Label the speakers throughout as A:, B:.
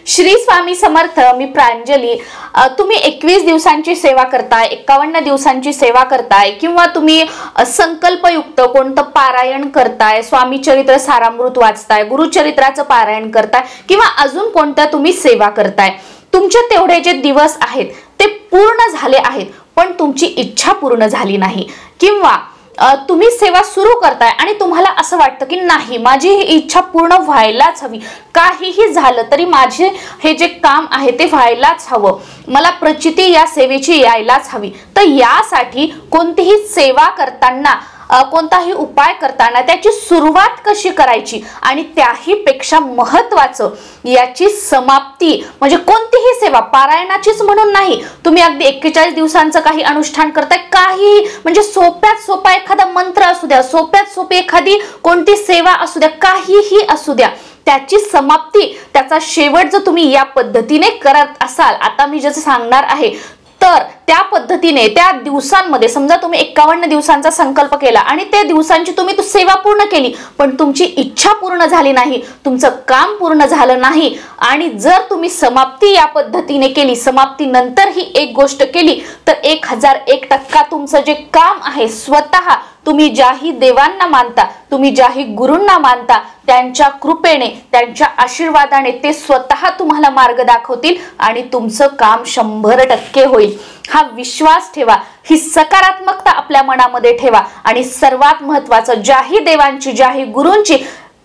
A: श्री स्वामी समर्थ. मी प्रांजली. तुम्ही 21 दिवसांची सेवा करताय, 51 दिवसांची सेवा करताय, किंवा तुम्ही संकल्पयुक्त कोणतं पारायण करताय, स्वामी चरित्र सारामृत वाचताय, गुरुचरित्राचं पारायण करताय, किंवा अजून कोणत्या तुम्ही सेवा करताय, तुमचे तेवढे जे दिवस आहेत ते पूर्ण झाले आहेत, पण तुमची इच्छा पूर्ण झाली नाही, किंवा तुम्ही सेवा सुरू करताय आणि तुम्हाला असं वाटतं की नाही, माझी ही इच्छा पूर्ण व्हायलाच हवी, काहीही झालं तरी माझे हे जे काम आहे ते व्हायलाच हवं, मला प्रचिती या सेवेची यायलाच हवी, तर यासाठी कोणतीही सेवा करताना, कोणताही उपाय करताना त्याची सुरुवात कशी करायची, आणि त्याही पेक्षा महत्त्वाचं याची समाप्ती, म्हणजे कोणतीही सेवा, पारायणाचीच म्हणून नाही, तुम्ही अगदी 41 दिवसांचं काही अनुष्ठान करताय, काही म्हणजे सोप्यात सोपा एखादा मंत्र असू द्या, सोप्यात सोपी एखादी कोणती सेवा असू द्या, काहीही असू द्या, त्याची समाप्ती, त्याचा शेवट जर तुम्ही या पद्धतीने करत असाल, आता मी जसं सांगणार आहे, तर त्या पद्धतीने त्या दिवसांमध्ये, समजा तुम्ही 51 दिवसांचा संकल्प केला आणि त्या दिवसांची तुम्ही तो सेवा पूर्ण केली, पण तुमची इच्छा पूर्ण झाली नाही, तुमचं काम पूर्ण झालं नाही, आणि जर तुम्ही समाप्ती या पद्धतीने केली, समाप्ती नंतर ही एक गोष्ट केली, तर 1001% तुमचं जे काम आहे, स्वतः तुम्ही ज्याही देवांना मानता, तुम्ही ज्याही गुरूंना मानता, त्यांच्या कृपेने, त्यांच्या आशीर्वादाने ते स्वतः तुम्हाला मार्ग दाखवतील आणि तुमचं काम 100% होईल. हा विश्वास ठेवा, ही सकारात्मकता आपल्या मनामध्ये ठेवा, आणि सर्वात महत्त्वाचं, ज्याही देवांची, ज्याही गुरूंची,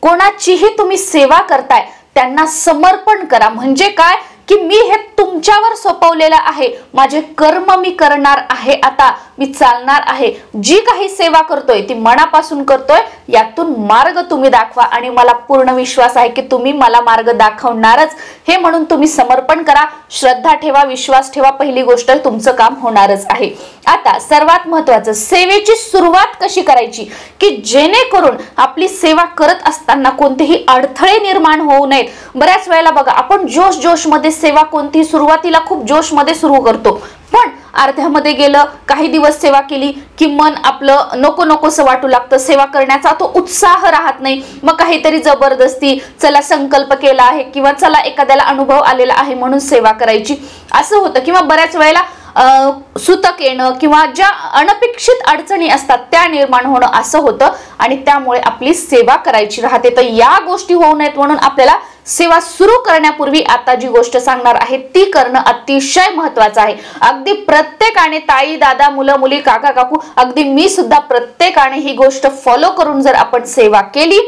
A: कोणाचीही तुम्ही सेवा करताय त्यांना समर्पण करा. म्हणजे काय की मी हे तुमच्यावर सोपवलेलं आहे, माझे कर्म मी करणार आहे, आता मी चालणार आहे, जी काही सेवा करतोय ती मनापासून करतोय, यातून मार्ग तुम्ही दाखवा, आणि मला पूर्ण विश्वास आहे की तुम्ही मला मार्ग दाखवणारच, हे म्हणून तुम्ही समर्पण करा, श्रद्धा ठेवा, विश्वास ठेवा, पहिली गोष्ट तुमचं काम होणारच आहे. आता सर्वात महत्त्वाचं, सेवेची सुरुवात कशी करायची की जेणेकरून आपली सेवा करत असताना कोणतेही अडथळे निर्माण होऊ नयेत. बऱ्याच वेळेला बघा, आपण जोश मध्ये सेवा कोणती सुरुवातीला खूप जोश मध्ये सुरू करतो, पण अर्ध्यामध्ये गेलं, काही दिवस सेवा केली की मन आपलं नको नकोसं वाटू लागतं, सेवा करण्याचा तो उत्साह राहत नाही, मग काहीतरी जबरदस्ती, चला संकल्प केला आहे, किंवा चला एखाद्याला अनुभव आलेला आहे म्हणून सेवा करायची, असं होतं. किंवा बऱ्याच वेळेला सुतक येणं, किंवा ज्या अनपेक्षित अडचणी असतात त्या निर्माण होणं, असं होतं, आणि त्यामुळे आपली सेवा करायची राहते. तर या गोष्टी होऊ नयेत म्हणून आपल्याला सेवा सुरू करण्यापूर्वी आता जी गोष्ट सांगणार आहे ती करणं अतिशय महत्त्वाचं आहे. अगदी प्रत्येकाने, ताई, दादा, मुलं, मुली, काका, काकू, अगदी मी सुद्धा, प्रत्येकाने ही गोष्ट फॉलो करून जर आपण सेवा केली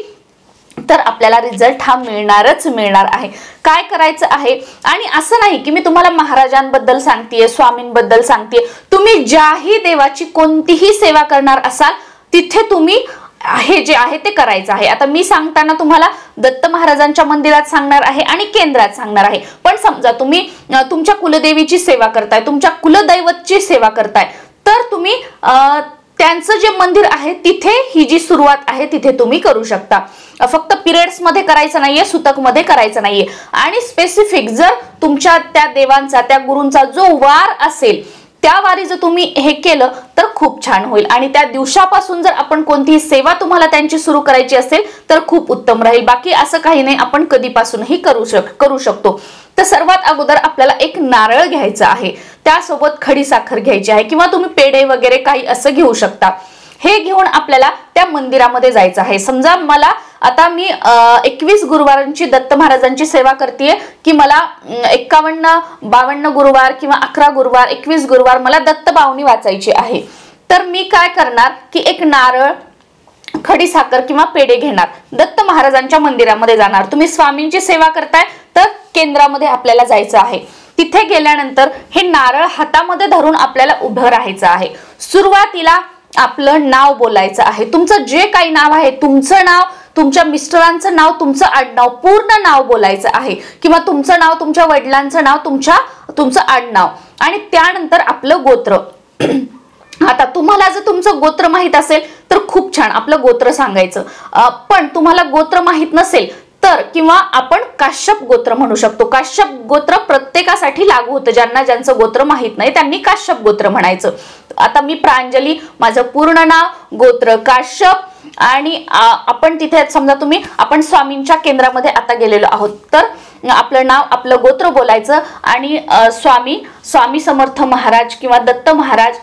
A: तर आपल्याला रिझल्ट हा मिळणारच मिळणार आहे. काय करायचं आहे, आणि असं नाही की मी तुम्हाला महाराजांबद्दल सांगतेय, स्वामींबद्दल सांगतेय, तुम्ही ज्याही देवाची कोणतीही सेवा करणार असाल तिथे तुम्ही हे जे आहे ते करायचं आहे. आता मी सांगताना तुम्हाला दत्त महाराजांच्या मंदिरात सांगणार आहे आणि केंद्रात सांगणार आहे, पण समजा तुम्ही तुमच्या कुलदेवीची सेवा करताय, तुमच्या कुलदैवतची सेवा करताय, तर तुम्ही त्यांचं जे मंदिर आहे तिथे ही जी सुरुवात आहे तिथे तुम्ही करू शकता. फक्त पिरियड्स मध्ये करायचं नाहीये, सुतक मध्ये करायचं नाहीये, आणि स्पेसिफिक जर तुमच्या त्या देवांचा, त्या गुरूंचा जो वार असेल त्या वारी जर तुम्ही हे केलं तर खूप छान होईल, आणि त्या दिवसापासून जर आपण कोणतीही सेवा तुम्हाला त्यांची सुरू करायची असेल तर खूप उत्तम राहील. बाकी असं काही नाही, आपण कधीपासूनही करू शकतो. तर सर्वात अगोदर आपल्याला एक नारळ घ्यायचा आहे, त्यासोबत खडी साखर घ्यायची आहे, किंवा तुम्ही पेढे वगैरे काही असं घेऊ शकता. हे घेऊन आपल्याला त्या मंदिरामध्ये जायचं आहे. समजा मला आता मी 21 गुरुवारांची दत्त महाराजांची सेवा करतेय, की मला 51, 52 गुरुवार किंवा 11 गुरुवार, 21 गुरुवार मला दत्त बावनी वाचायची आहे. तर मी काय करणार की एक नारळ, खडी साखर किंवा पेढे घेणार, दत्त महाराजांच्या मंदिरामध्ये जाणार. तुम्ही स्वामींची सेवा करताय तर केंद्रामध्ये आपल्याला जायचं आहे. तिथे गेल्यानंतर हे नारळ हातामध्ये धरून आपल्याला उभं राहायचं आहे. सुरुवातीला आपलं नाव बोलायचं आहे, तुमचं जे काही नाव आहे, तुमचं नाव, तुमच्या मिस्टरांचं नाव, तुमचं आडनाव, पूर्ण नाव बोलायचं आहे, किंवा तुमचं नाव, तुमच्या वडिलांचं नाव, तुमचं आडनाव, आणि त्यानंतर आपलं गोत्र. आता तुम्हाला जर तुमचं गोत्र माहित असेल तर खूप छान, आपलं गोत्र सांगायचं. पण तुम्हाला गोत्र माहित नसेल तर, किंवा आपण काश्यप गोत्र म्हणू शकतो. काश्यप गोत्र प्रत्येकासाठी लागू होतं, ज्यांचं गोत्र माहित नाही त्यांनी काश्यप गोत्र म्हणायचं. आता मी प्रांजली, माझं पूर्ण नाव, गोत्र काश्यप, आणि आपण तिथे समजा आपण स्वामींच्या केंद्रामध्ये आता गेलेलो आहोत, तर आपलं नाव आपलं गोत्र बोलायचं आणि स्वामी समर्थ महाराज किंवा दत्त महाराज,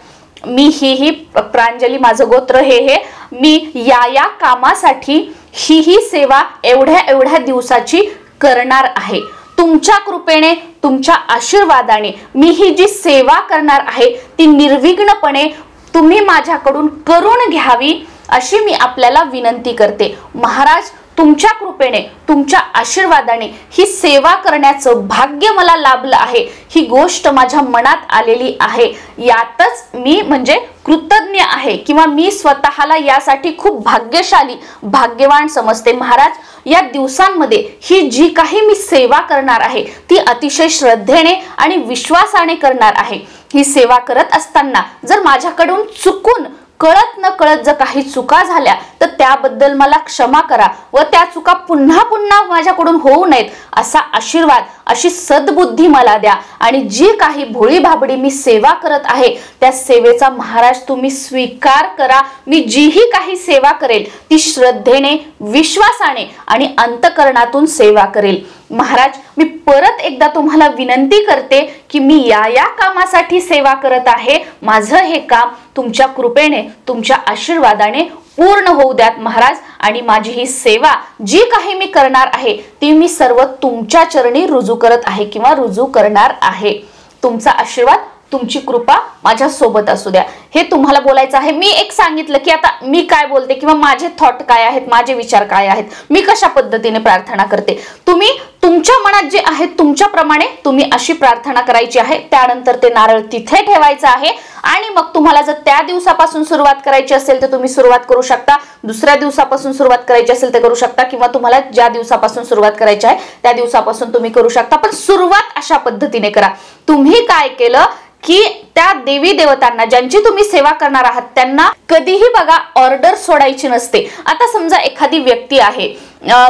A: मी ही प्रांजली, माझं गोत्र हे मी या कामासाठी ही सेवा एवढ्या दिवसाची करणार आहे. तुमच्या कृपेने तुमच्या आशीर्वादाने मी ही जी सेवा करणार आहे ती निर्विघ्नपणे तुम्ही माझ्याकडून करून घ्यावी अशी मी आपल्याला विनंती करते. महाराज, तुमच्या कृपेने तुमच्या आशीर्वादाने ही सेवा करण्याचं भाग्य मला लाभलं आहे. ही गोष्ट माझ्या मनात आलेली आहे. यातच मी म्हणजे कृतज्ञ आहे किंवा मी स्वतःला यासाठी खूप भाग्यवान समजते. महाराज, या दिवसांमध्ये ही जी काही मी सेवा करणार आहे ती अतिशय श्रद्धेने आणि विश्वासाने करणार आहे. ही सेवा करत असताना जर माझ्याकडून चुकून कळत न कळत जर काही चुका झाल्या तर त्याबद्दल मला क्षमा करा व त्या चुका पुन्हा माझ्याकडून होऊ नयेत असा आशीर्वाद, अशी सद्बुद्धी मला द्या. आणि जी काही भोळी भाबडी मी सेवा करत आहे त्या सेवेचा महाराज तुम्ही स्वीकार करा. मी जीही काही सेवा करेल ती श्रद्धेने, विश्वासाने आणि अंतकरणातून सेवा करेल. महाराज, मी परत एकदा तुम्हाला विनंती करते की मी या कामासाठी सेवा करत आहे. माझं हे काम तुमच्या कृपेने, तुमच्या आशीर्वादाने पूर्ण होऊ द्यात महाराज. आणि माझी ही सेवा जी काही मी करणार आहे ती मी सर्व तुमच्या चरणी रुजू करत आहे किंवा रुजू करणार आहे. तुमचा आशीर्वाद, तुमची कृपा माझ्या सोबत असू द्या, हे तुम्हाला बोलायचं आहे. मी एक सांगितलं की आता मी काय बोलते किंवा माझे थॉट काय आहेत, माझे विचार काय आहेत, मी कशा पद्धतीने प्रार्थना करते. तुम्ही तुमच्या मनात जे आहे तुमच्याप्रमाणे तुम्ही अशी प्रार्थना करायची आहे. त्यानंतर ते नारळ तिथे ठेवायचं आहे आणि मग तुम्हाला जर त्या दिवसापासून सुरुवात करायची असेल तर तुम्ही सुरुवात करू शकता. दुसऱ्या दिवसापासून सुरुवात करायची असेल तर करू शकता किंवा तुम्हाला ज्या दिवसापासून सुरुवात करायची आहे त्या दिवसापासून तुम्ही करू शकता. पण सुरुवात अशा पद्धतीने करा. तुम्ही काय केलं की त्या देवी देवतांना ज्यांची तुम्ही सेवा करणार आहात त्यांना कधीही बघा ऑर्डर सोडायची नसते. आता समजा एखादी व्यक्ती आहे,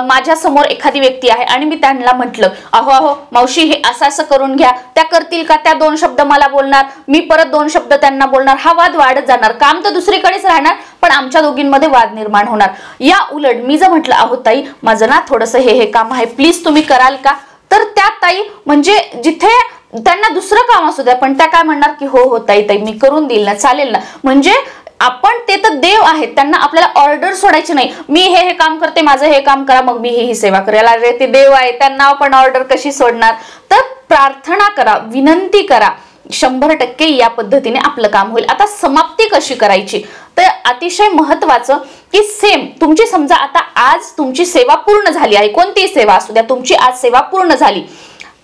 A: माझ्या समोर एखादी व्यक्ती आहे आणि मी त्यांना म्हटलं, अहो मावशी हे असं करून घ्या, त्या करतील का? त्या 2 शब्द मला बोलणार, मी परत 2 शब्द त्यांना बोलणार, हा वाद वाढत जाणार. काम तर दुसरीकडेच राहणार पण आमच्या दोघींमध्ये वाद निर्माण होणार. या उलट मी जर म्हटलं, अहो ताई माझं ना थोडंसं हे काम आहे, प्लीज तुम्ही कराल का? तर त्या ताई म्हणजे जिथे त्यांना दुसरं काम असू द्या पण त्या काय म्हणणार की हो ताई मी करून देईल ना, चालेल ना. म्हणजे आपण ते तर देव आहेत, त्यांना आपल्याला ऑर्डर सोडायची नाही. मी हे काम करते, माझं हे काम करा, मग मी ही सेवा करेल. अरे ते देव आहे, त्यांना आपण ऑर्डर कशी सोडणार? तर प्रार्थना करा, विनंती करा. 100% या पद्धतीने आपलं काम होईल. आता समाप्ती कशी करायची? तर अतिशय महत्वाचं की सेम तुमची समजा आता आज तुमची सेवा पूर्ण झाली आहे, कोणतीही सेवा असू द्या, तुमची आज सेवा पूर्ण झाली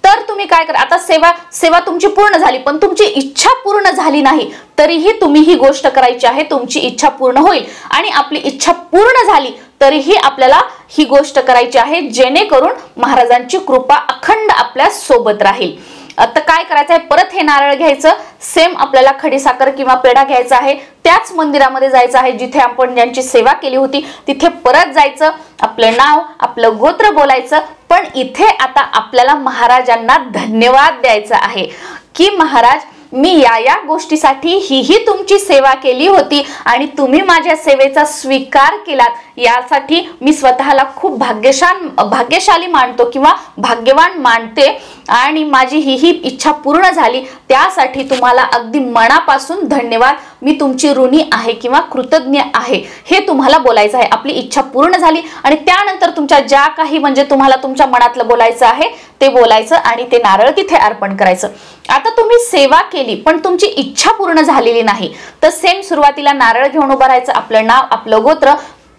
A: तर तुम्ही काय करा, आता सेवा तुमची पूर्ण झाली पण तुमची इच्छा पूर्ण झाली नाही तरीही तुम्ही ही गोष्ट करायची आहे. तुमची इच्छा पूर्ण होईल आणि आपली इच्छा पूर्ण झाली तरीही आपल्याला ही गोष्ट करायची आहे जेणेकरून महाराजांची कृपा अखंड आपल्या सोबत राहील. आता काय करायचं आहे, परत हे नारळ घ्यायचं, सेम आपल्याला खडीसाखर किंवा पेढा घ्यायचा आहे, त्याच मंदिरामध्ये जायचं आहे जिथे आपण ज्यांची सेवा केली होती तिथे परत जायचं, आपलं नाव आपलं गोत्र बोलायचं. पण इथे आता आपल्याला महाराजांना धन्यवाद द्यायचा आहे की महाराज मी या गोष्टीसाठी ही तुमची सेवा केली होती आणि तुम्ही माझ्या सेवेचा स्वीकार केलात, यासाठी मी स्वतःला खूप भाग्यशाली मानतो किंवा भाग्यवान मानते आणि माझी ही इच्छा पूर्ण झाली त्यासाठी तुम्हाला अगदी मनापासून धन्यवाद. मी तुमची ऋणी आहे किंवा कृतज्ञ आहे हे तुम्हाला बोलायचं आहे. आपली इच्छा पूर्ण झाली आणि त्यानंतर तुमच्या ज्या काही म्हणजे तुम्हाला तुमच्या मनातलं बोलायचं आहे ते बोलायचं आणि ते नारळ तिथे अर्पण करायचं. आता तुम्ही सेवा केली पण तुमची इच्छा पूर्ण झालेली नाही तर सेम सुरुवातीला नारळ घेऊन उभं राहायचं, आपलं नाव आपलं गोत्र,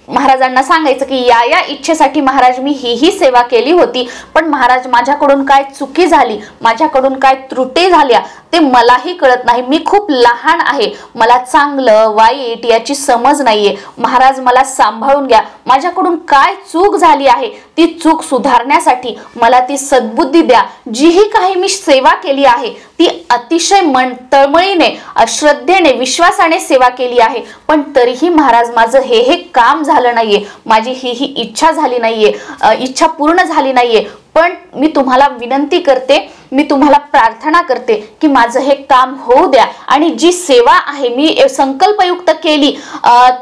A: महाराजांना सांगायचं की या इच्छेसाठी महाराज मी ही सेवा केली होती पण महाराज माझ्याकडून काय चुकी झाली, माझ्याकडून काय त्रुटी झाल्या ते मलाही कळत नाही, मी खूप लहान आहे, मला चांगलं वाईट याची समज नाहीये, महाराज मला सांभाळून घ्या, माझ्याकडून काय चूक झाली आहे ती चूक सुधारण्यासाठी मला ती सद्बुद्धी द्या. जीही काही मी सेवा केली आहे ती अतिशय तळमळीने, श्रद्धेने, विश्वासाने सेवा केली आहे पण तरीही महाराज माझं हे काम झालं नाहीये, माझी ही इच्छा झाली नाहीये, इच्छा पूर्ण झाली नाहीये, पण मी तुम्हाला विनंती करते, मी तुम्हाला प्रार्थना करते की माझं हे काम होऊ द्या आणि जी सेवा आहे मी संकल्पयुक्त केली,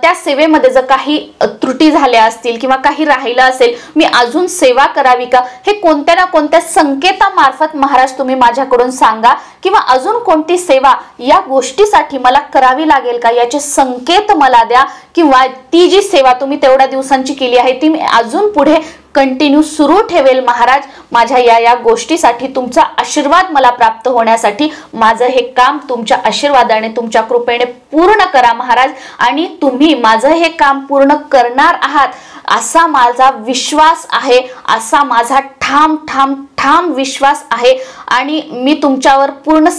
A: त्या सेवेमध्ये जर काही त्रुटी झाल्या असतील किंवा काही राहिलं असेल, मी अजून सेवा करावी का, हे कोणत्या ना कोणत्या संकेतामार्फत महाराज तुम्ही माझ्याकडून सांगा, किंवा अजून कोणती सेवा या गोष्टीसाठी मला करावी लागेल का याचे संकेत मला द्या, किंवा ती जी सेवा तुम्ही तेवढ्या दिवसांची केली आहे ती मी अजून पुढे कंटिन्यू सुरू ठेवेल महाराज, माझ्या या गोष्टीसाठी तुमचा आशीर्वाद मला प्राप्त होण्यासाठी माझं हे काम तुमच्या आशीर्वादाने तुमच्या कृपेने पूर्ण करा महाराज, आणि तुम्ही माझं हे काम पूर्ण करणार आहात असा माझा विश्वास आहे, असा माझा ठाम ठाम ठाम विश्वास आहे, आणि मी तुमच्यावर पूर्ण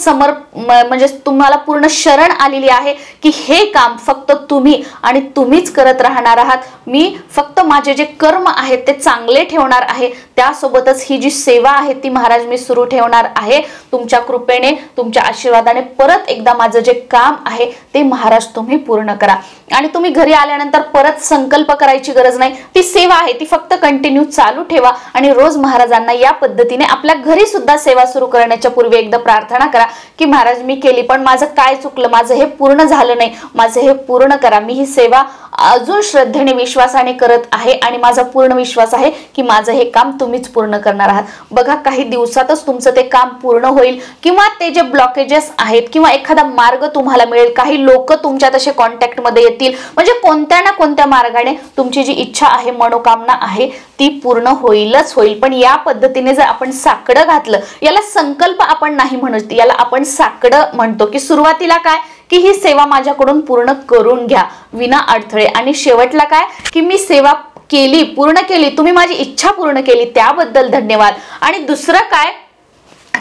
A: म्हणजे तुम्हाला पूर्ण शरण आलेली आहे की हे काम फक्त तुम्ही आणि तुम्हीच करत राहणार आहात। मी फक्त माझे जे कर्म आहेत ते चांगले ठेवणार आहे, त्यासोबतच ही जी सेवा आहे ती महाराज मी सुरू ठेवणार आहे। तुमच्या कृपेने तुमच्या आशीर्वादाने परत एकदा माझं जे काम आहे ते महाराज तुम्ही पूर्ण करा, आणि तुम्ही घरी आल्यानंतर परत संकल्प करायची गरज नाही, ती सेवा आहे ती फक्त कंटिन्यू चालू ठेवा, आणि रोज महाराजांना या पद्धतीने आपल्या घरी सुद्धा सेवा सुरू करण्याच्या पूर्वी एकदा प्रार्थना करा की महाराज मी केली पण माझं काय चुकलं, माझं हे पूर्ण झालं नाही, माझं हे पूर्ण करा, मी ही सेवा अजून श्रद्धेने विश्वासाने करत आहे आणि माझा पूर्ण विश्वास आहे की माझं हे काम तुम्हीच पूर्ण करणार आहात। बघा काही दिवसातच तुमचं ते काम पूर्ण होईल, किंवा ते जे ब्लॉकेजेस आहेत किंवा एखादा मार्ग तुम्हाला मिळेल, काही लोक तुमच्या तसे कॉन्टॅक्ट मध्ये येतील, म्हणजे कोणत्या ना कोणत्या मार्गाने तुमची जी इच्छा आहे मनोकामना आहे ती पूर्ण होईलच होईल। पण या पद्धतीने जर आपण साकडं घातलं, याला संकल्प आपण नाही म्हणत, याला आपण साकडं म्हणतो की सुरुवातीला काय की ही सेवा माझ्याकडून पूर्ण करून घ्या विना अडथळे, आणि शेवटला काय की मी सेवा केली पूर्ण केली, तुम्ही माझी इच्छा पूर्ण केली त्याबद्दल धन्यवाद, आणि दुसरं काय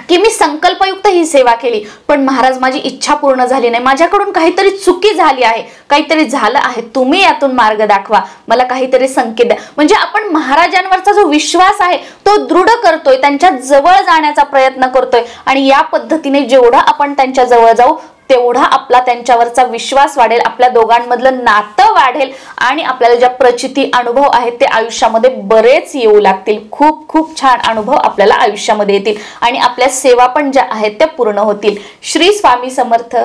A: की मी संकल्पयुक्त ही सेवा केली पण महाराज माझी इच्छा पूर्ण झाली नाही, माझ्याकडून काहीतरी चुकी झाली आहे, काहीतरी झालं आहे, तुम्ही यातून मार्ग दाखवा, मला काहीतरी संकेत द्या। म्हणजे आपण महाराजांवरचा जो विश्वास आहे तो दृढ करतोय, त्यांच्या जवळ जाण्याचा प्रयत्न करतोय, आणि या पद्धतीने जेवढा आपण त्यांच्या जवळ जाऊ तेवढा आपला त्यांच्यावरचा विश्वास वाढेल, आपल्या दोघांमधलं नातं वाढेल, आणि आपल्याला ज्या प्रचिती अनुभव आहेत ते आयुष्यामध्ये बरेच येऊ लागतील, खूप खूप छान अनुभव आपल्याला आयुष्यामध्ये येतील, आणि आपल्या सेवा पण ज्या आहेत त्या पूर्ण होतील। श्री स्वामी समर्थ।